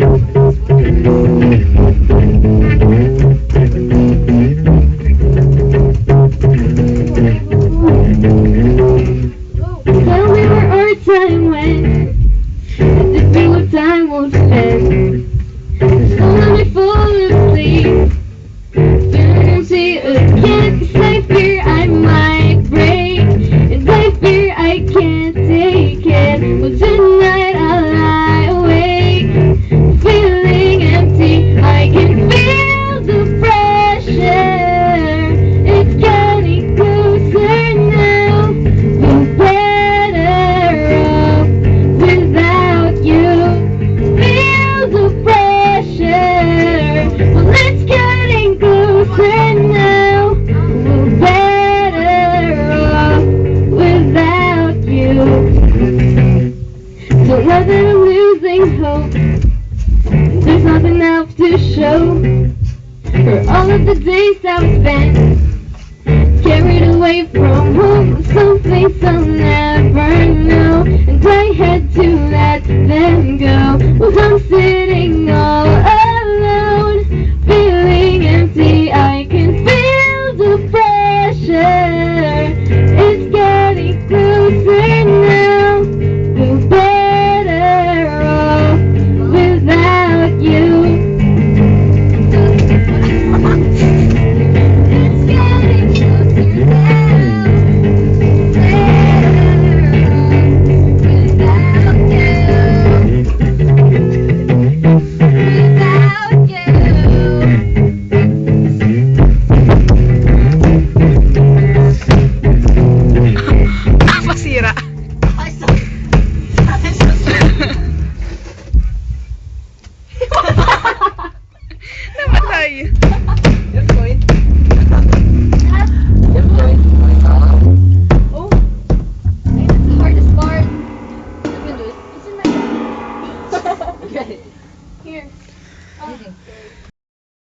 Tell me where our time went. The feel of time won't spend. So let me fall asleep. Feeling empty again. 'Cause I fear I might break, and I fear I can't take it. Well, tonight I'll lie awake, feeling empty. I can feel the pressure. It's getting closer now. We're better off without you. Feel the pressure. Well, it's getting closer now. We're better off without you. Don't know that I'm losing hope. There's nothing else to show for all of the days I've spent carried away from home. Someplace I'll never know, and I had to let them go. Well, I'm sitting all alone, feeling empty. I can feel the pressure. It's getting closer now. We're better off without you. It's getting closer now. Masira. Namatay. Your point. Your point. Oh, ay, that's the hardest part. I'm gonna lose. It's in my bag. Okay. Here. Oh.